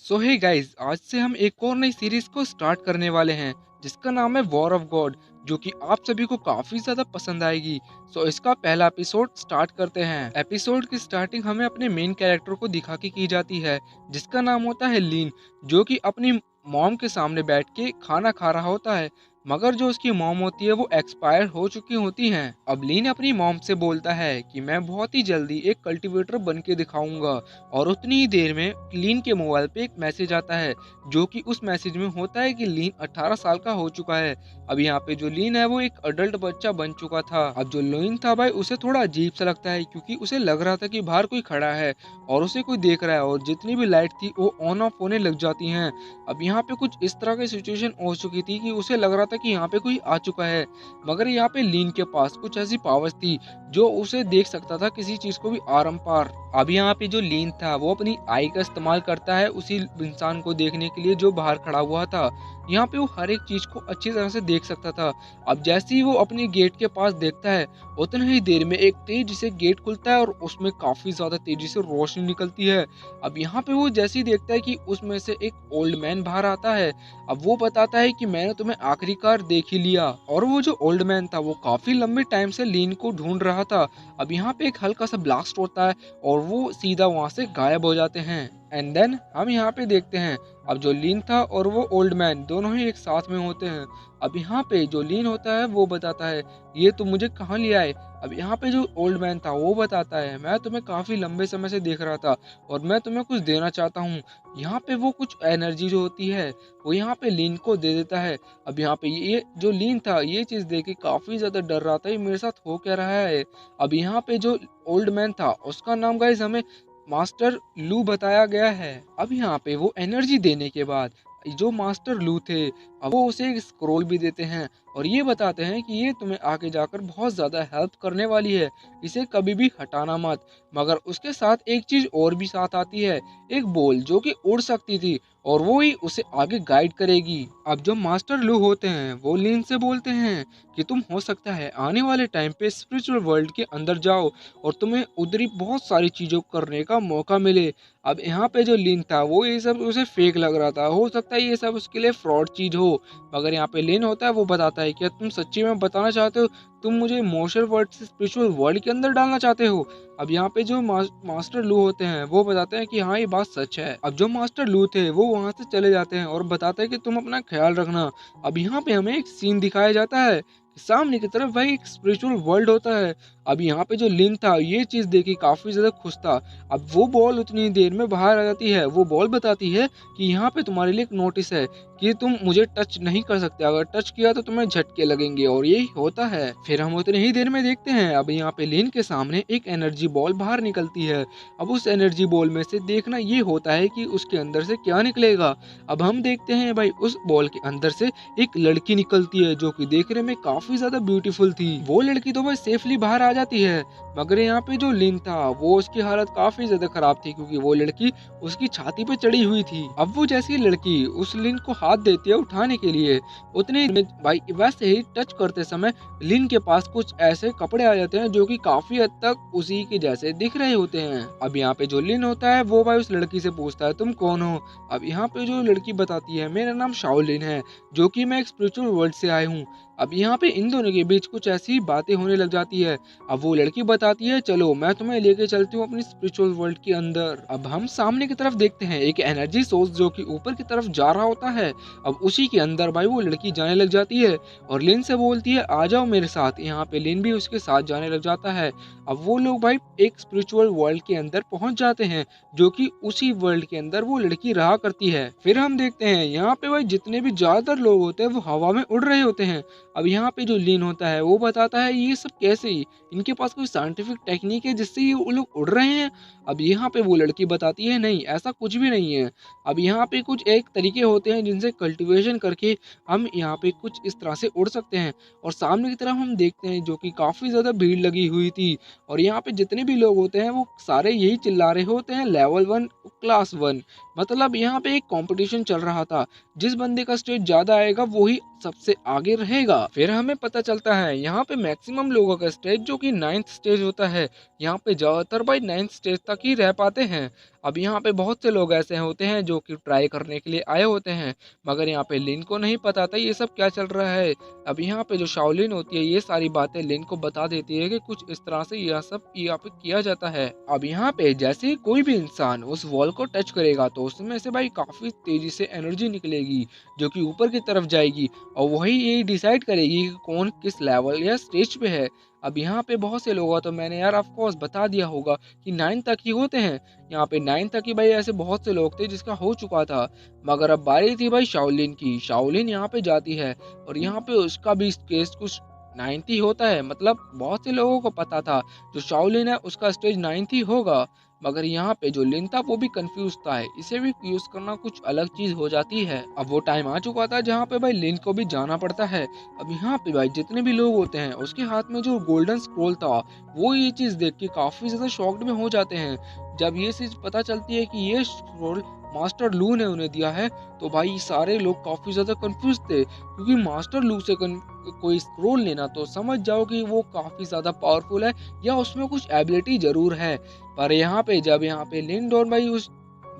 सो hey guys, आज से हम एक और नई सीरीज को स्टार्ट करने वाले हैं जिसका नाम है वॉर ऑफ गॉड, जो कि आप सभी को काफी ज्यादा पसंद आएगी। सो इसका पहला एपिसोड स्टार्ट करते हैं। एपिसोड की स्टार्टिंग हमें अपने मेन कैरेक्टर को दिखा के की जाती है, जिसका नाम होता है लीन, जो कि अपनी मॉम के सामने बैठ के खाना खा रहा होता है। मगर जो उसकी मॉम होती है वो एक्सपायर हो चुकी होती हैं। अब लीन अपनी मॉम से बोलता है कि मैं बहुत ही जल्दी एक कल्टीवेटर बन के दिखाऊंगा, और उतनी ही देर में लीन के मोबाइल पे एक मैसेज आता है, जो कि उस मैसेज में होता है कि लीन 18 साल का हो चुका है। अब यहाँ पे जो लीन है वो एक अडल्ट बच्चा बन चुका था। अब जो लीन था भाई, उसे थोड़ा अजीब सा लगता है, क्योंकि उसे लग रहा था कि बाहर कोई खड़ा है और उसे कोई देख रहा है, और जितनी भी लाइट थी वो ऑन ऑफ होने लग जाती हैं। अब यहाँ पे कुछ इस तरह की सिचुएशन हो चुकी थी कि उसे लग रहा था कि यहाँ पे कोई आ चुका है। मगर यहाँ पे लीन के पास कुछ ऐसी पावर्स थी जो उसे देख सकता था किसी चीज को भी आरम पार। अब यहाँ पे जो लीन था वो अपनी आई का इस्तेमाल करता है उसी इंसान को देखने के लिए जो बाहर खड़ा हुआ था। यहाँ पे वो हर एक चीज को अच्छी तरह से देख सकता था। अब जैसे ही वो अपने गेट के पास देखता है, उतनी ही देर में एक तेजी से गेट खुलता है और उसमें काफी ज्यादा तेजी से रोशनी निकलती है। अब यहाँ पे वो जैसे ही देखता है कि उसमें से एक ओल्ड मैन बाहर आता है। अब वो बताता है कि मैंने तुम्हें आखिरकार देख ही लिया। और वो जो ओल्ड मैन था वो काफी लंबे टाइम से लीन को ढूंढ रहा था। अब यहाँ पे एक हल्का सा ब्लास्ट होता है और वो सीधा वहां से गायब हो जाते हैं। एंड देन हम यहाँ पे देखते हैं, अब जो लीन था और वो ओल्ड मैन दोनों ही एक साथ में होते हैं। अब यहाँ पे जो लीन होता है वो बताता है, ये तुम मुझे कहाँ ले आए। अब यहाँ पे जो ओल्ड मैन था वो बताता है, मैं तुम्हें काफी लंबे समय से देख रहा था और मैं तुम्हें कुछ देना चाहता हूँ। यहाँ पे वो कुछ एनर्जी जो होती है वो यहाँ पे लीन को दे देता है। अब यहाँ पे ये जो लीन था ये चीज देख के काफी ज्यादा डर रहा था, ये मेरे साथ हो क्या रहा है। अब यहाँ पे जो ओल्ड मैन था उसका नाम गाइस हमें मास्टर लू बताया गया है। अब यहाँ पे वो एनर्जी देने के बाद जो मास्टर लू थे, अब वो उसे एक स्क्रोल भी देते हैं और ये बताते हैं कि ये तुम्हें आगे जाकर बहुत ज्यादा हेल्प करने वाली है, इसे कभी भी हटाना मत। मगर उसके साथ एक चीज और भी साथ आती है, एक बॉल जो कि उड़ सकती थी और वो ही उसे आगे गाइड करेगी। अब जो मास्टर लू होते हैं वो लीन से बोलते हैं कि तुम हो सकता है आने वाले टाइम पे स्पिरिचुअल वर्ल्ड के अंदर जाओ और तुम्हें उधर ही बहुत सारी चीजों को करने का मौका मिले। अब यहाँ पे जो लिन था वो ये सब उसे फेक लग रहा था, हो सकता है ये सब उसके लिए फ्रॉड चीज हो। मगर यहाँ पे लिन होता है वो बताता है, क्या तुम सच्ची में बताना चाहते हो, तुम मुझे इमोशनल वर्ल्ड से स्पिरिचुअल वर्ल्ड के अंदर डालना चाहते हो। अब यहाँ पे जो मास्टर लू होते हैं वो बताते हैं कि हाँ ये बात सच है। अब जो मास्टर लू थे वो वहां से चले जाते हैं और बताते हैं कि तुम अपना ख्याल रखना। अब यहाँ पे हमें एक सीन दिखाया जाता है, सामने की तरफ वही एक स्पिरिचुअल वर्ल्ड होता है। अब यहाँ पे जो लिन था ये चीज देखी काफी ज्यादा खुश था। अब वो बॉल उतनी देर में बाहर आ जाती है, वो बॉल बताती है कि यहाँ पे तुम्हारे लिए एक नोटिस है कि तुम मुझे टच नहीं कर सकते, अगर टच किया तो तुम्हें झटके लगेंगे, और यही होता है। फिर हम उतनी ही देर में देखते हैं अब यहाँ पे लिन के सामने एक एनर्जी बॉल बाहर निकलती है। अब उस एनर्जी बॉल में से देखना ये होता है कि उसके अंदर से क्या निकलेगा। अब हम देखते हैं भाई उस बॉल के अंदर से एक लड़की निकलती है जो कि देखने में काफी ज्यादा ब्यूटीफुल थी। वो लड़की तो भाई सेफली बाहर आ जाती है, मगर यहाँ पे जो लिन था वो उसकी हालत काफी ज्यादा खराब थी, क्योंकि वो लड़की उसकी छाती पे चढ़ी हुई थी। अब वो जैसी लड़की उस लिन को हाथ देती है उठाने के लिए, उतने में भाई वैसे ही टच करते समय लिन के पास कुछ ऐसे कपड़े आ जाते हैं जो कि काफी हद तक उसी के जैसे दिख रहे होते हैं। अब यहाँ पे जो लिन होता है वो भाई उस लड़की से पूछता है तुम कौन हो। अब यहाँ पे जो लड़की बताती है मेरा नाम शाओलिन है, जो कि मैं एक स्पिरिचुअल वर्ल्ड से आई हूँ। अब यहाँ पे इन दोनों के बीच कुछ ऐसी बातें होने लग जाती है। अब वो लड़की बताती है चलो मैं तुम्हें लेके चलती हूँ अपनी स्पिरिचुअल वर्ल्ड के अंदर। अब हम सामने की तरफ देखते हैं एक एनर्जी सोर्स जो कि ऊपर की तरफ जा रहा होता है। अब उसी के अंदर भाई वो लड़की जाने लग जाती है और लिन से बोलती है आ जाओ मेरे साथ। यहाँ पे लिन भी उसके साथ जाने लग जाता है। अब वो लोग भाई एक स्पिरिचुअल वर्ल्ड के अंदर पहुंच जाते हैं, जो कि उसी वर्ल्ड के अंदर वो लड़की रहा करती है। फिर हम देखते हैं यहाँ पे भाई जितने भी ज्यादातर लोग होते हैं वो हवा में उड़ रहे होते हैं। अब यहाँ पे जो लीन होता है वो बताता है ये सब कैसे, इनके पास कोई साइंटिफिक टेक्निक है जिससे ये वो लोग उड़ रहे हैं। अब यहाँ पे वो लड़की बताती है नहीं ऐसा कुछ भी नहीं है। अब यहाँ पे कुछ एक तरीके होते हैं जिनसे कल्टीवेशन करके हम यहाँ पे कुछ इस तरह से उड़ सकते हैं। और सामने की तरफ हम देखते हैं जो कि काफी ज्यादा भीड़ लगी हुई थी, और यहाँ पे जितने भी लोग होते हैं वो सारे यही चिल्ला रहे होते हैं लेवल 1 क्लास 1। मतलब यहाँ पे एक कंपटीशन चल रहा था, जिस बंदे का स्टेज ज्यादा आएगा वो ही सबसे आगे रहेगा। फिर हमें पता चलता है यहाँ पे मैक्सिमम लोगों का स्टेज जो कि 9th स्टेज होता है, यहाँ पे ज्यादातर भाई 9th स्टेज तक ही रह पाते हैं। अब यहाँ पे बहुत से लोग ऐसे होते हैं जो कि ट्राई करने के लिए आए होते हैं, मगर यहाँ पे लिन को नहीं पता था ये सब क्या चल रहा है। अब यहाँ पे जो शाओलिन होती है ये सारी बातें लिन को बता देती है कि कुछ इस तरह से यह सब यहाँ पे किया जाता है। अब यहाँ पे जैसे ही कोई भी इंसान उस वॉल को टच करेगा तो उसमें से भाई काफी तेजी से एनर्जी निकलेगी जो कि ऊपर की तरफ जाएगी, और वही ये डिसाइड करेगी कि कौन किस लेवल या स्टेज पे है। अब यहाँ पे बहुत से लोग तो मैंने यार ऑफ कोर्स बता दिया होगा कि 9 तक ही होते हैं। यहाँ पे 9 तक ही भाई ऐसे बहुत से लोग थे जिसका हो चुका था, मगर अब बारी थी भाई शाओलिन की। शाओलिन यहाँ पे जाती है और यहाँ पे उसका भी केस कुछ 9th ही होता है। मतलब बहुत से लोगों को पता था जो शाओलिन है उसका स्टेज 9th ही होगा, मगर यहाँ पे जो लिन था वो भी कंफ्यूज था। इसे भी यूज करना कुछ अलग चीज हो जाती है। अब वो टाइम आ चुका था जहाँ पे भाई लिन को भी जाना पड़ता है। अब यहाँ पे भाई जितने भी लोग होते हैं उसके हाथ में जो गोल्डन स्क्रोल था वो ये चीज देख के काफी ज्यादा शॉक्ड में हो जाते हैं। जब ये चीज पता चलती है कि ये स्क्रोल मास्टर लू ने उन्हें दिया है तो भाई सारे लोग काफी ज्यादा कंफ्यूज थे, क्योंकि मास्टर लू से कोई स्क्रोल लेना तो समझ जाओ कि वो काफी ज्यादा पावरफुल है या उसमें कुछ एबिलिटी जरूर है। पर यहाँ पे जब यहाँ पे लिंडोर भाई उस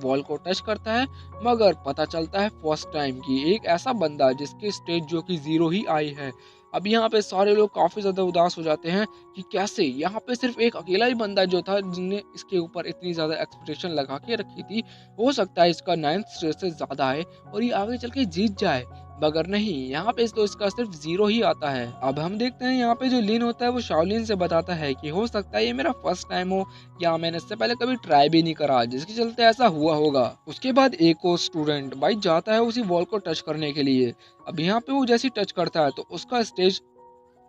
वॉल को टच करता है, मगर पता चलता है फर्स्ट टाइम कि एक ऐसा बंदा जिसके स्टेज जो कि 0 ही आई है। अब यहाँ पे सारे लोग काफी ज्यादा उदास हो जाते हैं कि कैसे यहाँ पे सिर्फ एक अकेला ही बंदा जो था जिसने इसके ऊपर इतनी ज्यादा एक्सपेक्टेशन लगा के रखी थी, हो सकता है इसका 9th स्टेज से ज्यादा है और ये आगे चल के जीत जाए, मगर नहीं, यहाँ पे तो इसका सिर्फ 0 ही आता है। अब हम देखते हैं यहाँ पे जो लिन होता है वो शाओलिन से बताता है कि हो सकता है ये मेरा फर्स्ट टाइम हो या मैंने इससे पहले कभी ट्राई भी नहीं करा जिसके चलते ऐसा हुआ होगा। उसके बाद एक और स्टूडेंट भाई जाता है उसी वॉल को टच करने के लिए। अब यहाँ पे वो जैसे टच करता है तो उसका स्टेज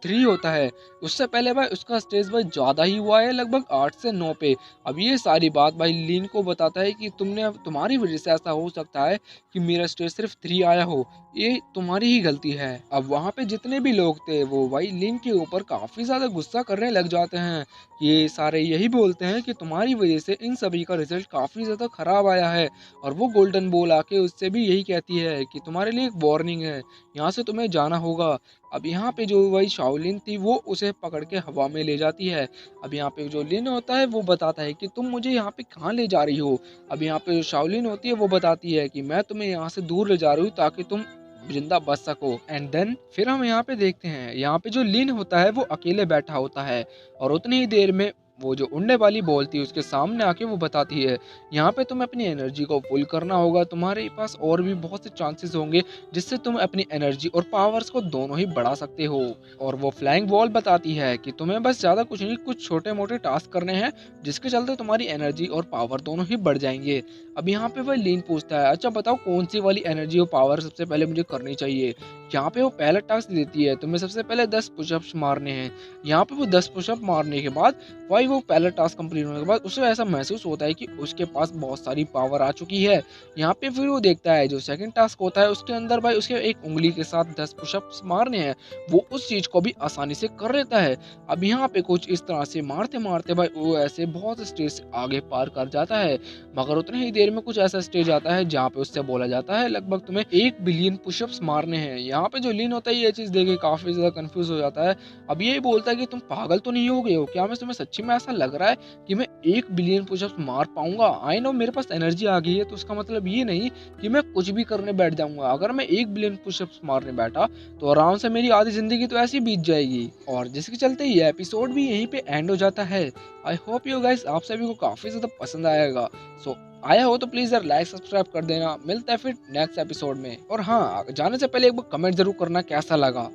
3 होता है। उससे पहले भाई उसका स्टेज भाई ज्यादा ही हुआ है, लगभग 8 से 9 पे। अब ये सारी बात भाई लीन को बताता है कि तुम्हारी वजह से ऐसा हो सकता है कि मेरा स्टेज सिर्फ 3 आया हो, ये तुम्हारी ही गलती है। अब वहाँ पे जितने भी लोग थे वो भाई लीन के ऊपर काफी ज्यादा गुस्सा करने लग जाते हैं। ये सारे यही बोलते हैं कि तुम्हारी वजह से इन सभी का रिजल्ट काफी ज्यादा खराब आया है, और वो गोल्डन बॉल आके उससे भी यही कहती है कि तुम्हारे लिए एक वार्निंग है, यहाँ से तुम्हें जाना होगा। अब यहाँ पे जो वही शाओलिन थी वो उसे पकड़ के हवा में ले जाती है। अब यहाँ पे जो लिन होता है वो बताता है कि तुम मुझे यहाँ पे कहाँ ले जा रही हो। अब यहाँ पे जो शाओलिन होती है वो बताती है कि मैं तुम्हें यहाँ से दूर ले जा रही हूँ ताकि तुम जिंदा बच सको। एंड देन फिर हम यहाँ पे देखते हैं, यहाँ पे जो लिन होता है वो अकेले बैठा होता है, और उतनी ही देर में वो जो उड़ने वाली बॉल थी उसके सामने आके वो बताती है यहाँ पे तुम्हें अपनी एनर्जी को फुल करना होगा, तुम्हारे पास और भी बहुत से चांसेस होंगे जिससे तुम अपनी एनर्जी और पावर्स को दोनों ही बढ़ा सकते हो। और वो फ्लाइंग वॉल बताती है कि तुम्हें बस ज्यादा कुछ नहीं, कुछ छोटे मोटे टास्क करने हैं जिसके चलते तुम्हारी एनर्जी और पावर दोनों ही बढ़ जाएंगे। अब यहाँ पे वह लीन पूछता है अच्छा बताओ कौन सी वाली एनर्जी और पावर सबसे पहले मुझे करनी चाहिए। यहाँ पे वो पहला टास्क देती है तुम्हें सबसे पहले 10 पुशअप्स मारने हैं। यहाँ पे वो 10 पुशअप मारने के बाद भाई वो पहला टास्क कंप्लीट होने के बाद उसे ऐसा महसूस होता है कि उसके पास बहुत सारी पावर आ चुकी है। यहाँ पे फिर वो देखता है जो सेकंड टास्क होता है उसके अंदर भाई उसके एक उंगली के साथ 10 पुशअप्स मारने हैं, वो उस चीज को भी आसानी से कर लेता है। अब यहाँ पे कुछ इस तरह से मारते मारते भाई वो ऐसे बहुत स्टेज से आगे पार कर जाता है, मगर उतने ही देर में कुछ ऐसा स्टेज आता है जहाँ पे उससे बोला जाता है लगभग तुम्हें 1 बिलियन पुशअप्स मारने हैं। यहाँ पे जो लीन होता है ये चीज देख के काफी ज्यादा कंफ्यूज हो जाता है। अब ये बोलता है कि तुम पागल तो नहीं हो गए हो क्या, मैं तुम्हें सच्ची में ऐसा लग रहा है कि मैं 1 बिलियन पुशअप्स मार पाऊंगा। आई नो मेरे पास एनर्जी आ गई है तो उसका मतलब ये नहीं कि मैं कुछ भी करने बैठ जाऊंगा। अगर मैं 1 बिलियन पुशअप्स मारने बैठा तो आराम से मेरी आधी जिंदगी तो ऐसी बीत जाएगी। और जिसके चलते ये एपिसोड भी यहीं पे एंड हो जाता है। आई होप यू गाइस आप सभी को काफी ज्यादा पसंद आएगा। सो आया हो तो प्लीज यार लाइक सब्सक्राइब कर देना। मिलता है फिर नेक्स्ट एपिसोड में, और हाँ जाने से पहले एक बार कमेंट जरूर करना कैसा लगा।